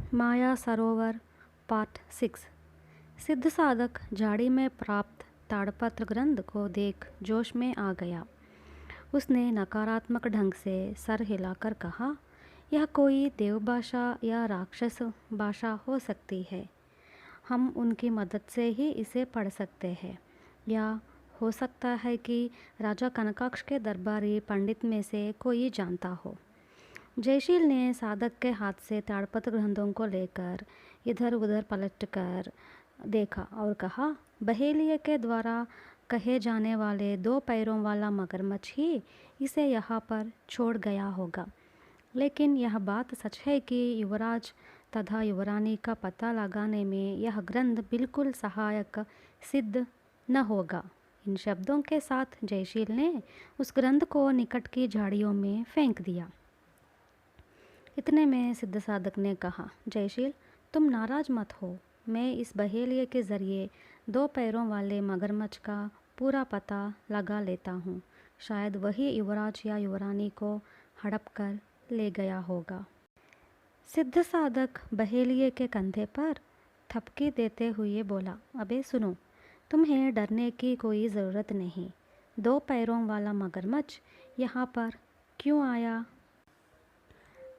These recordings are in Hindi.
माया सरोवर पार्ट 6। सिद्ध साधक झाड़ी में प्राप्त ताड़पत्र ग्रंथ को देख जोश में आ गया। उसने नकारात्मक ढंग से सर हिलाकर कहा, यह कोई देव भाषा या राक्षस भाषा हो सकती है। हम उनकी मदद से ही इसे पढ़ सकते हैं, या हो सकता है कि राजा कनकाक्ष के दरबारी पंडित में से कोई जानता हो। जयशील ने साधक के हाथ से ताड़पत्र ग्रंथों को लेकर इधर उधर पलटकर देखा और कहा, बहेलिये के द्वारा कहे जाने वाले 2 पैरों वाला मगरमच्छ ही इसे यहाँ पर छोड़ गया होगा। लेकिन यह बात सच है कि युवराज तथा युवरानी का पता लगाने में यह ग्रंथ बिल्कुल सहायक सिद्ध न होगा। इन शब्दों के साथ जयशील ने उस ग्रंथ को निकट की झाड़ियों में फेंक दिया। इतने में सिद्ध साधक ने कहा, जयशील, तुम नाराज मत हो। मैं इस बहेलिये के ज़रिए 2 पैरों वाले मगरमच्छ का पूरा पता लगा लेता हूँ। शायद वही युवराज या युवरानी को हड़प कर ले गया होगा। सिद्ध साधक बहेलिये के कंधे पर थपकी देते हुए बोला, अबे सुनो, तुम्हें डरने की कोई ज़रूरत नहीं। 2 पैरों वाला मगरमच्छ यहाँ पर क्यों आया?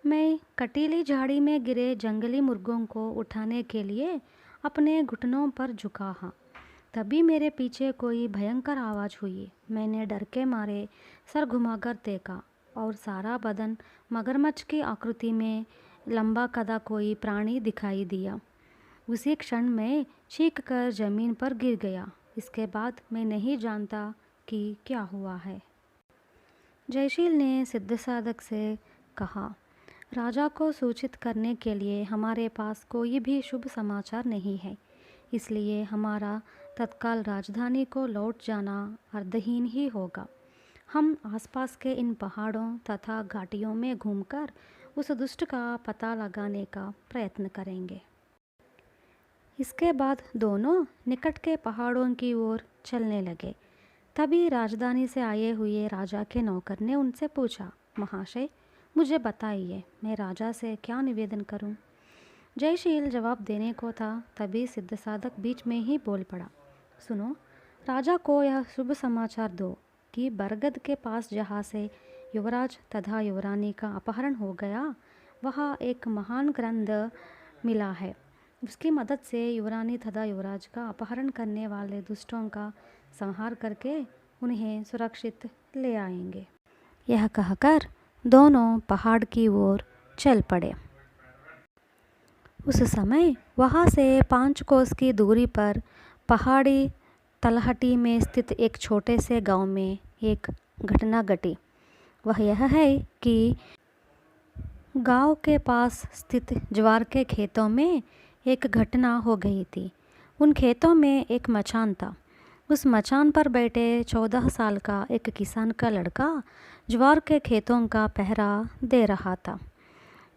मैं कटीली झाड़ी में गिरे जंगली मुर्गों को उठाने के लिए अपने घुटनों पर झुका हाँ। तभी मेरे पीछे कोई भयंकर आवाज़ हुई। मैंने डर के मारे सर घुमाकर देखा और सारा बदन मगरमच्छ की आकृति में लंबा कदा कोई प्राणी दिखाई दिया। उसी क्षण मैं चीख कर ज़मीन पर गिर गया। इसके बाद मैं नहीं जानता कि क्या हुआ है। जयशील ने सिद्ध साधक से कहा, राजा को सूचित करने के लिए हमारे पास कोई भी शुभ समाचार नहीं है, इसलिए हमारा तत्काल राजधानी को लौट जाना अर्थहीन ही होगा। हम आसपास के इन पहाड़ों तथा घाटियों में घूमकर उस दुष्ट का पता लगाने का प्रयत्न करेंगे। इसके बाद दोनों निकट के पहाड़ों की ओर चलने लगे। तभी राजधानी से आए हुए राजा के नौकर ने उनसे पूछा, महाशय, मुझे बताइए, मैं राजा से क्या निवेदन करूं? जयशील जवाब देने को था, तभी सिद्ध साधक बीच में ही बोल पड़ा, सुनो, राजा को यह शुभ समाचार दो कि बरगद के पास जहाँ से युवराज तथा युवरानी का अपहरण हो गया, वहाँ एक महान ग्रंथ मिला है। उसकी मदद से युवरानी तथा युवराज का अपहरण करने वाले दुष्टों का संहार करके उन्हें सुरक्षित ले आएंगे। यह कहकर दोनों पहाड़ की ओर चल पड़े। उस समय वहाँ से 5 कोस की दूरी पर पहाड़ी तलहटी में स्थित एक छोटे से गांव में एक घटना घटी। वह यह है कि गांव के पास स्थित ज्वार के खेतों में एक घटना हो गई थी। उन खेतों में एक मचान था। उस मचान पर बैठे 14 साल का एक किसान का लड़का ज्वार के खेतों का पहरा दे रहा था।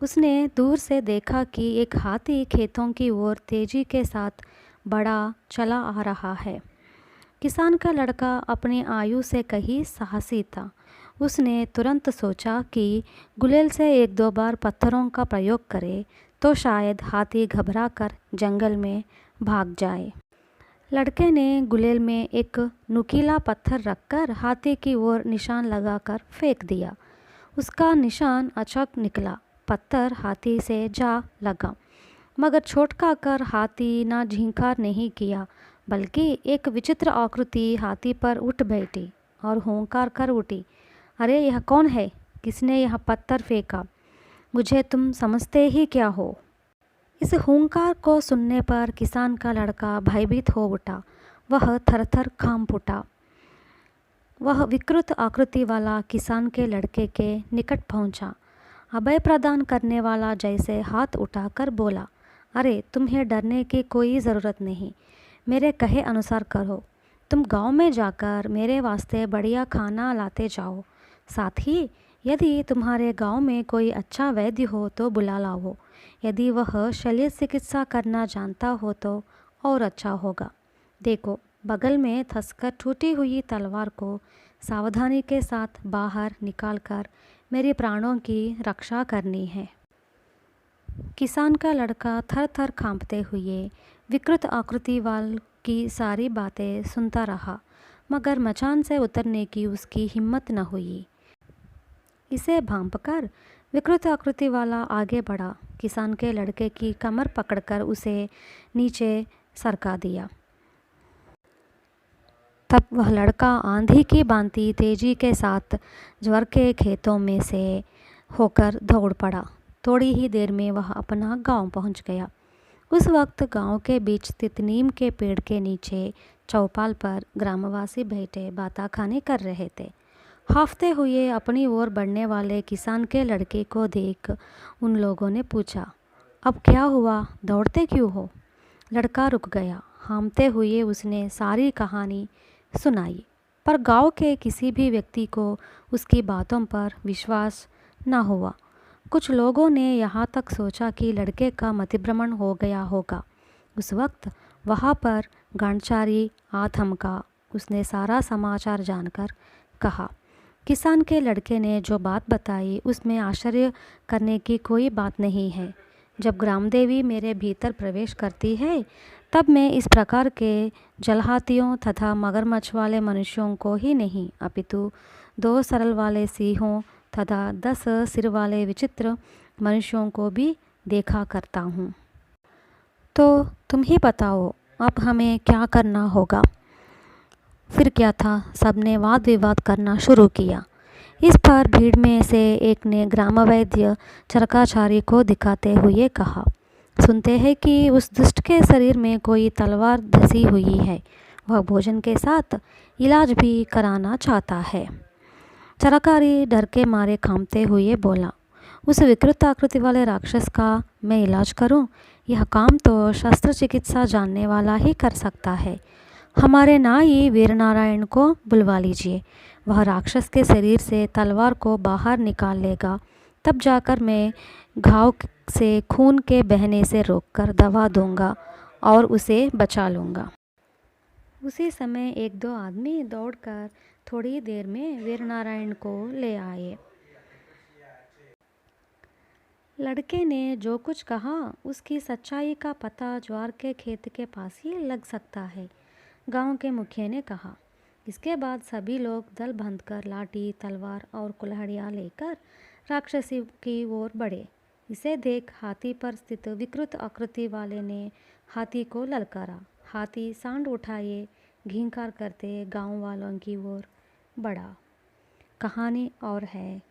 उसने दूर से देखा कि एक हाथी खेतों की ओर तेजी के साथ बढ़ा चला आ रहा है। किसान का लड़का अपनी आयु से कहीं साहसी था। उसने तुरंत सोचा कि गुलेल से 1-2 बार पत्थरों का प्रयोग करे तो शायद हाथी घबरा कर जंगल में भाग जाए। लड़के ने गुलेल में एक नुकीला पत्थर रखकर हाथी की ओर निशान लगाकर फेंक दिया। उसका निशान अचूक निकला। पत्थर हाथी से जा लगा, मगर चोट खाकर हाथी ना झींकार नहीं किया, बल्कि एक विचित्र आकृति हाथी पर उठ बैठी और हुंकार कर उठी, अरे यह कौन है? किसने यह पत्थर फेंका? मुझे तुम समझते ही क्या हो? इस हुंकार को सुनने पर किसान का लड़का भयभीत हो उठा। वह थरथर कांप उठा। वह विकृत आकृति वाला किसान के लड़के के निकट पहुंचा। अभय प्रदान करने वाला जैसे हाथ उठाकर बोला, अरे तुम्हें डरने की कोई ज़रूरत नहीं, मेरे कहे अनुसार करो। तुम गांव में जाकर मेरे वास्ते बढ़िया खाना लाते जाओ। साथ ही यदि तुम्हारे गांव में कोई अच्छा वैद्य हो तो बुला लाओ। यदि वह शल्य चिकित्सा करना जानता हो तो और अच्छा होगा। देखो, बगल में धंसकर टूटी हुई तलवार को सावधानी के साथ बाहर निकालकर मेरे प्राणों की रक्षा करनी है। किसान का लड़का थर थर कांपते हुए विकृत आकृति वाल की सारी बातें सुनता रहा, मगर मचान से उतरने की उसकी हिम्मत न हुई। इसे भांपकर विकृत आकृति वाला आगे बढ़ा, किसान के लड़के की कमर पकड़कर उसे नीचे सरका दिया। तब वह लड़का आंधी की भांति तेजी के साथ ज्वर के खेतों में से होकर दौड़ पड़ा। थोड़ी ही देर में वह अपना गांव पहुंच गया। उस वक्त गांव के बीच स्थित नीम के पेड़ के नीचे चौपाल पर ग्रामवासी बैठे बाताखानी कर रहे थे। हांफते हुए अपनी ओर बढ़ने वाले किसान के लड़के को देख उन लोगों ने पूछा, अब क्या हुआ, दौड़ते क्यों हो? लड़का रुक गया। हांफते हुए उसने सारी कहानी सुनाई, पर गांव के किसी भी व्यक्ति को उसकी बातों पर विश्वास न हुआ। कुछ लोगों ने यहाँ तक सोचा कि लड़के का मतिभ्रमण हो गया होगा। उस वक्त वहाँ पर गांडचारी आ थमका। उसने सारा समाचार जानकर कहा, किसान के लड़के ने जो बात बताई उसमें आश्चर्य करने की कोई बात नहीं है। जब ग्रामदेवी मेरे भीतर प्रवेश करती है तब मैं इस प्रकार के जलहातियों तथा मगरमच्छ वाले मनुष्यों को ही नहीं, अपितु 2 सरल वाले सिंहों तथा 10 सिर वाले विचित्र मनुष्यों को भी देखा करता हूँ। तो तुम ही बताओ, अब हमें क्या करना होगा? फिर क्या था, सबने वाद विवाद करना शुरू किया। इस पर भीड़ में से एक ने ग्राम वैद्य चरकाचारी को दिखाते हुए कहा, सुनते हैं कि उस दुष्ट के शरीर में कोई तलवार धसी हुई है। वह भोजन के साथ इलाज भी कराना चाहता है। चरकारी डर के मारे कांपते हुए बोला, उस विकृत आकृति वाले राक्षस का मैं इलाज करूं? यह काम तो शस्त्र चिकित्सा जानने वाला ही कर सकता है। हमारे नाई वीरनारायण को बुलवा लीजिए। वह राक्षस के शरीर से तलवार को बाहर निकाल लेगा। तब जाकर मैं घाव से खून के बहने से रोककर दवा दूंगा और उसे बचा लूँगा। उसी समय 1-2 आदमी दौड़कर थोड़ी देर में वीरनारायण को ले आए। लड़के ने जो कुछ कहा उसकी सच्चाई का पता ज्वार के खेत के पास ही लग सकता है, गांव के मुखिया ने कहा। इसके बाद सभी लोग दल बांधकर लाठी, तलवार और कुल्हाड़ियाँ लेकर राक्षसी की ओर बढ़े। इसे देख हाथी पर स्थित विकृत आकृति वाले ने हाथी को ललकारा। हाथी सांड उठाए घींकार करते गांव वालों की ओर बढ़ा। कहानी और है